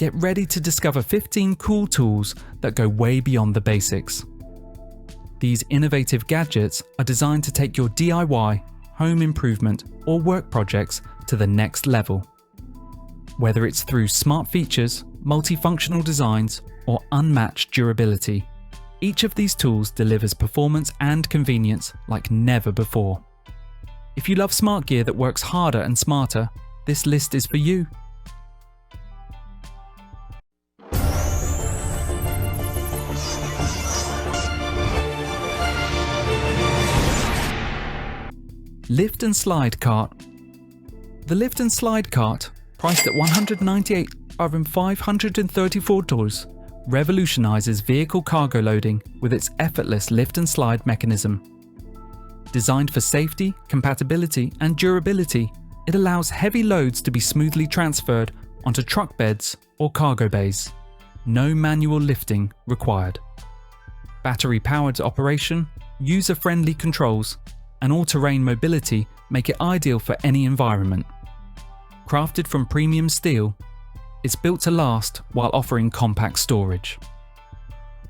Get ready to discover 15 cool tools that go way beyond the basics. These innovative gadgets are designed to take your DIY, home improvement, or work projects to the next level. Whether it's through smart features, multifunctional designs, or unmatched durability, each of these tools delivers performance and convenience like never before. If you love smart gear that works harder and smarter, this list is for you. Lift and Slide Cart. The Lift and Slide Cart, priced at $198,534, revolutionizes vehicle cargo loading with its effortless lift and slide mechanism. Designed for safety, compatibility, and durability, it allows heavy loads to be smoothly transferred onto truck beds or cargo bays. No manual lifting required. Battery-powered operation, user-friendly controls, and all-terrain mobility make it ideal for any environment. Crafted from premium steel, it's built to last while offering compact storage.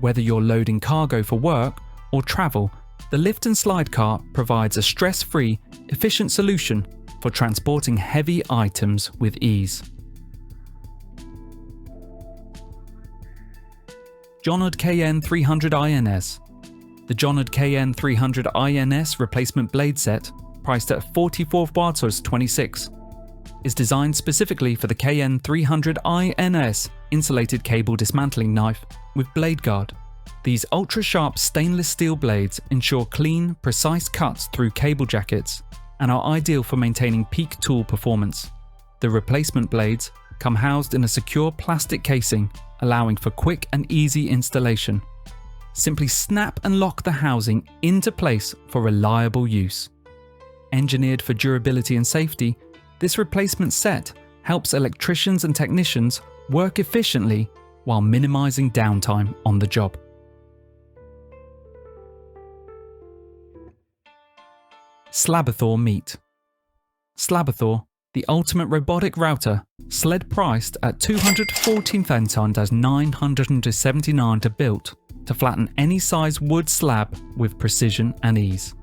Whether you're loading cargo for work or travel, the Lift and Slide Cart provides a stress-free, efficient solution for transporting heavy items with ease. Jonard KN-300INS. The Jonard KN-300INS replacement blade set, priced at $44.26, is designed specifically for the KN-300INS insulated cable dismantling knife with blade guard. These ultra-sharp stainless steel blades ensure clean, precise cuts through cable jackets and are ideal for maintaining peak tool performance. The replacement blades come housed in a secure plastic casing, allowing for quick and easy installation. Simply snap and lock the housing into place for reliable use. Engineered for durability and safety, this replacement set helps electricians and technicians work efficiently while minimizing downtime on the job. Slabathor Meet. Slabathor, the ultimate robotic router, sled priced at $214,979 to build to flatten any size wood slab with precision and ease.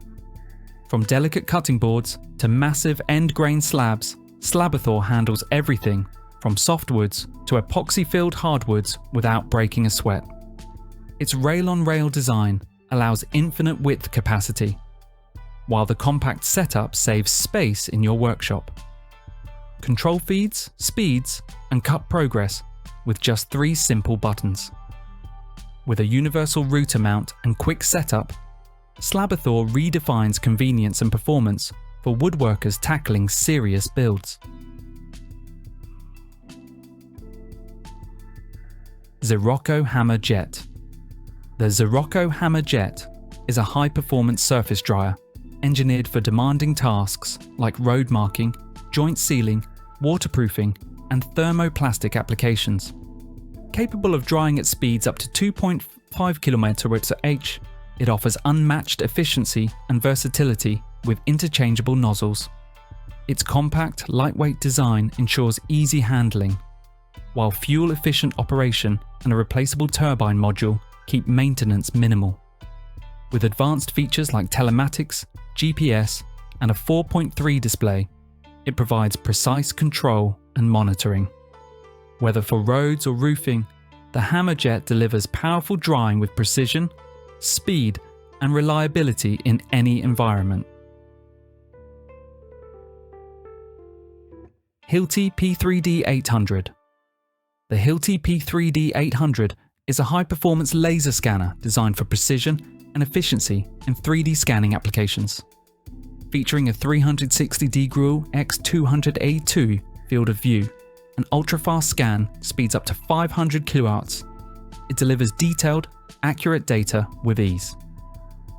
From delicate cutting boards to massive end-grain slabs, Slabathor handles everything from softwoods to epoxy-filled hardwoods without breaking a sweat. Its rail-on-rail design allows infinite width capacity, while the compact setup saves space in your workshop. Control feeds, speeds, and cut progress with just 3 simple buttons. With a universal router mount and quick setup, Slabathor redefines convenience and performance for woodworkers tackling serious builds. Zirocco Hammer Jet. The Zirocco Hammer Jet is a high-performance surface dryer engineered for demanding tasks like road marking, joint sealing, waterproofing, and thermoplastic applications. Capable of drying at speeds up to 2.5 km/h, it offers unmatched efficiency and versatility with interchangeable nozzles. Its compact, lightweight design ensures easy handling, while fuel-efficient operation and a replaceable turbine module keep maintenance minimal. With advanced features like telematics, GPS, and a 4.3 display, it provides precise control and monitoring. Whether for roads or roofing, the Hammer Jet delivers powerful drying with precision, speed, and reliability in any environment. Hilti P3D 800. The Hilti P3D 800 is a high-performance laser scanner designed for precision and efficiency in 3D scanning applications. Featuring a 360 Gruel X200A2 field of view, an ultra-fast scan speeds up to 500 kHz. It delivers detailed, accurate data with ease.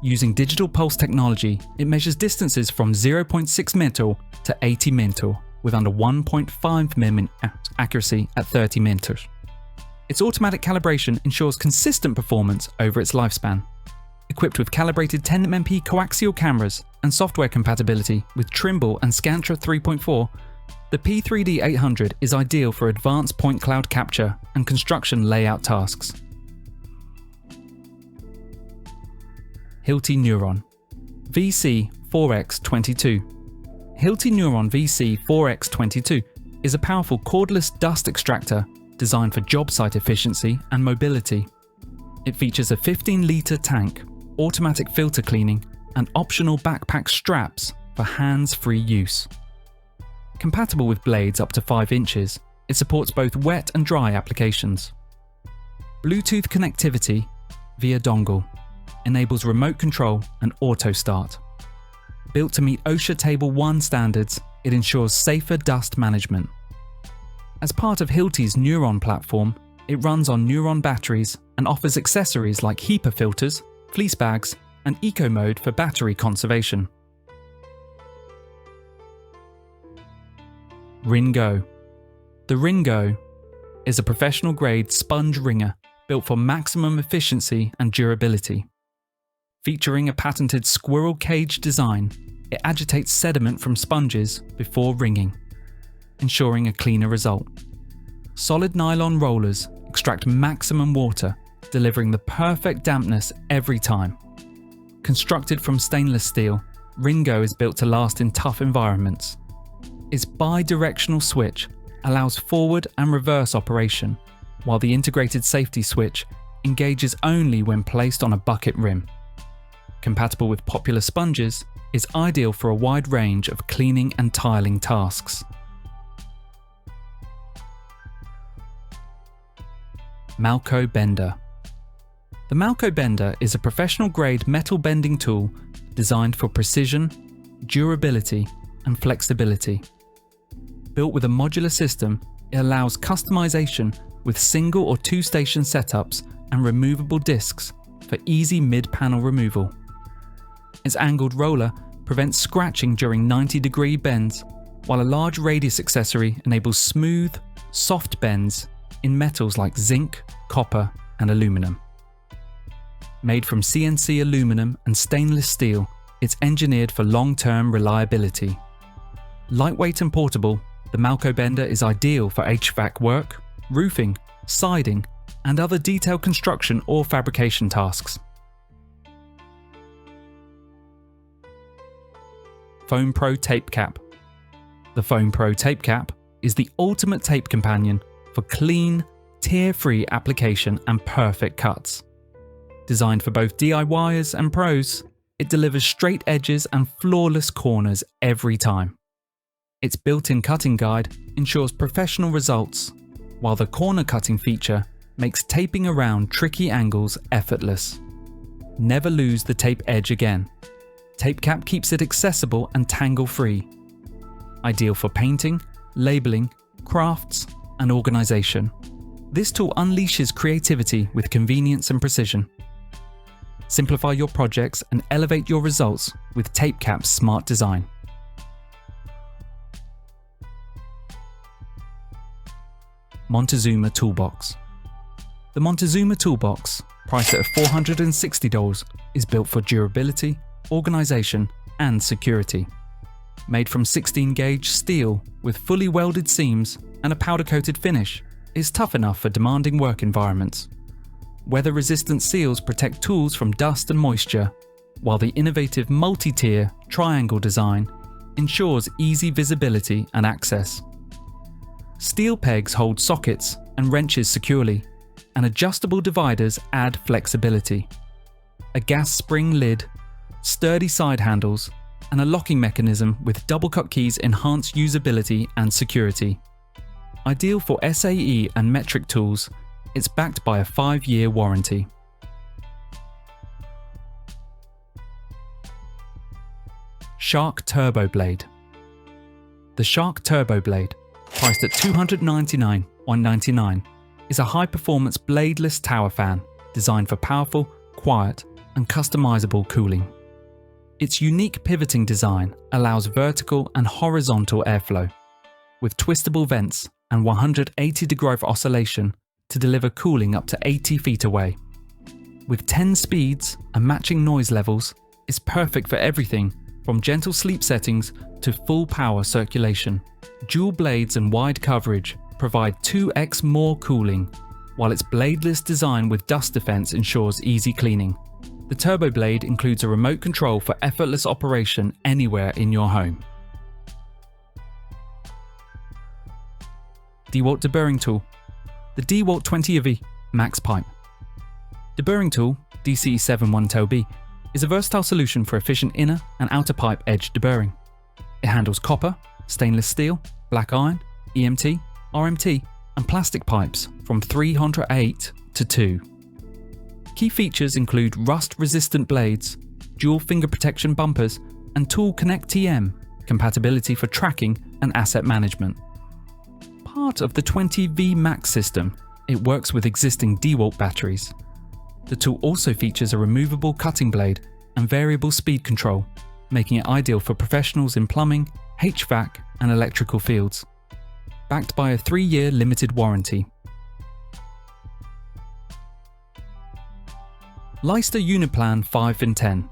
Using digital pulse technology, it measures distances from 0.6 meter to 80 meter with under 1.5 mm accuracy at 30 meters. Its automatic calibration ensures consistent performance over its lifespan. Equipped with calibrated 10MP coaxial cameras and software compatibility with Trimble and Scantra 3.4, The P3D 800 is ideal for advanced point cloud capture and construction layout tasks. Hilti Nuron VC 4X22. Hilti Nuron VC 4X22 is a powerful cordless dust extractor designed for job site efficiency and mobility. It features a 15-litre tank, automatic filter cleaning, and optional backpack straps for hands-free use. Compatible with blades up to 5 inches, it supports both wet and dry applications. Bluetooth connectivity via dongle enables remote control and auto start. Built to meet OSHA Table 1 standards, it ensures safer dust management. As part of Hilti's Nuron platform, it runs on Nuron batteries and offers accessories like HEPA filters, fleece bags, and eco mode for battery conservation. WrinGo. The WrinGo is a professional-grade sponge wringer built for maximum efficiency and durability. Featuring a patented squirrel cage design, it agitates sediment from sponges before wringing, ensuring a cleaner result. Solid nylon rollers extract maximum water, delivering the perfect dampness every time. Constructed from stainless steel, WrinGo is built to last in tough environments. Its bi-directional switch allows forward and reverse operation, while the integrated safety switch engages only when placed on a bucket rim. Compatible with popular sponges, is ideal for a wide range of cleaning and tiling tasks. Malco Bender. The Malco Bender is a professional-grade metal bending tool designed for precision, durability, and flexibility. Built with a modular system, it allows customization with single or two-station setups and removable discs for easy mid-panel removal. Its angled roller prevents scratching during 90-degree bends, while a large radius accessory enables smooth, soft bends in metals like zinc, copper, and aluminum. Made from CNC aluminum and stainless steel, it's engineered for long-term reliability. Lightweight and portable, the Malco Bender is ideal for HVAC work, roofing, siding, and other detailed construction or fabrication tasks. Foampro Tape Cap. The Foampro Tape Cap is the ultimate tape companion for clean, tear-free application and perfect cuts. Designed for both DIYers and pros, it delivers straight edges and flawless corners every time. Its built-in cutting guide ensures professional results, while the corner cutting feature makes taping around tricky angles effortless. Never lose the tape edge again. Tape Cap keeps it accessible and tangle-free. Ideal for painting, labeling, crafts, and organization. This tool unleashes creativity with convenience and precision. Simplify your projects and elevate your results with Tape Cap's smart design. Montezuma Toolbox. The Montezuma Toolbox, priced at $460, is built for durability, organization, and security. Made from 16-gauge steel with fully welded seams and a powder-coated finish, is tough enough for demanding work environments. Weather-resistant seals protect tools from dust and moisture, while the innovative multi-tier triangle design ensures easy visibility and access. Steel pegs hold sockets and wrenches securely, and adjustable dividers add flexibility. A gas spring lid, sturdy side handles, and a locking mechanism with double-cut keys enhance usability and security. Ideal for SAE and metric tools, it's backed by a 5-year warranty. Shark TurboBlade. The Shark TurboBlade, priced at $299.99, is a high-performance bladeless tower fan designed for powerful, quiet, and customizable cooling. Its unique pivoting design allows vertical and horizontal airflow, with twistable vents and 180-degree oscillation to deliver cooling up to 80 feet away. With 10 speeds and matching noise levels, it's perfect for everything from gentle sleep settings to full power circulation. Dual blades and wide coverage provide 2x more cooling, while its bladeless design with dust defense ensures easy cleaning. The TurboBlade includes a remote control for effortless operation anywhere in your home. DEWALT Deburring Tool. The DEWALT 20V Max Pipe. Deburring Tool DCE71TOB is a versatile solution for efficient inner and outer pipe edge deburring. It handles copper, stainless steel, black iron, EMT, RMT, and plastic pipes from 308 to 2. Key features include rust-resistant blades, dual finger protection bumpers, and Tool Connect TM compatibility for tracking and asset management. Part of the 20V Max system, it works with existing DEWALT batteries. The tool also features a removable cutting blade and variable speed control, making it ideal for professionals in plumbing, HVAC, and electrical fields. Backed by a 3-year limited warranty. Leister UNIPLAN 5-in-10.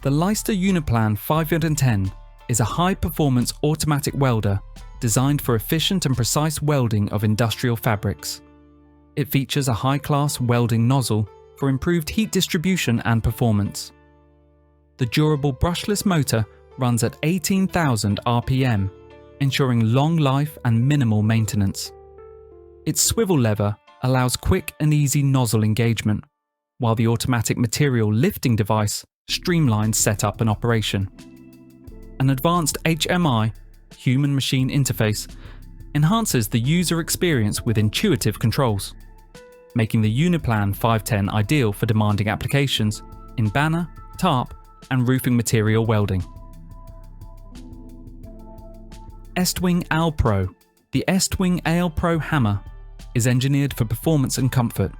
The Leister UNIPLAN 5-in-10 is a high-performance automatic welder designed for efficient and precise welding of industrial fabrics. It features a high-class welding nozzle for improved heat distribution and performance. The durable brushless motor runs at 18,000 RPM, ensuring long life and minimal maintenance. Its swivel lever allows quick and easy nozzle engagement, while the automatic material lifting device streamlines setup and operation. An advanced HMI, human-machine interface, enhances the user experience with intuitive controls, making the UNIPLAN 510 ideal for demanding applications in banner, tarp, and roofing material welding. ESTWING AL Pro. The ESTWING AL Pro hammer is engineered for performance and comfort.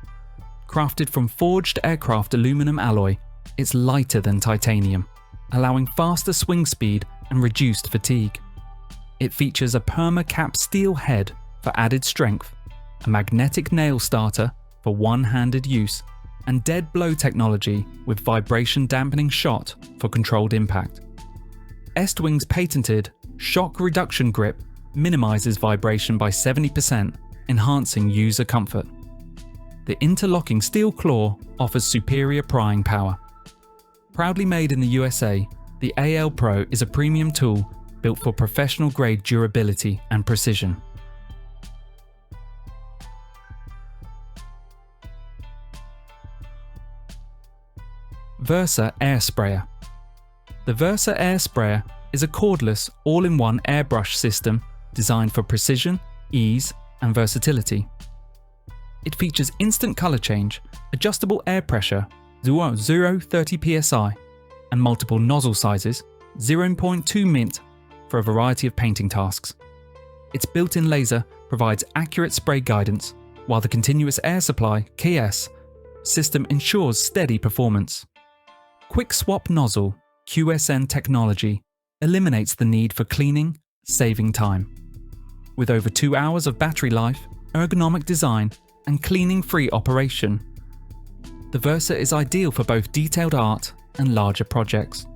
Crafted from forged aircraft aluminum alloy, it's lighter than titanium, allowing faster swing speed and reduced fatigue. It features a perma-cap steel head for added strength, a magnetic nail starter for one-handed use, and dead blow technology with vibration dampening shot for controlled impact. ESTWING's patented shock reduction grip minimizes vibration by 70%, enhancing user comfort. The interlocking steel claw offers superior prying power. Proudly made in the USA, the AL Pro is a premium tool built for professional-grade durability and precision. Versa Air Sprayer. The Versa Air Sprayer is a cordless, all-in-one airbrush system designed for precision, ease, and versatility. It features instant color change, adjustable air pressure, 0-30 psi, and multiple nozzle sizes, 0.2 mint, for a variety of painting tasks. Its built-in laser provides accurate spray guidance, while the continuous air supply (KS) system ensures steady performance. Quick swap nozzle (QSN) technology eliminates the need for cleaning, saving time. With over 2 hours of battery life, ergonomic design, and cleaning-free operation, the Versa is ideal for both detailed art and larger projects.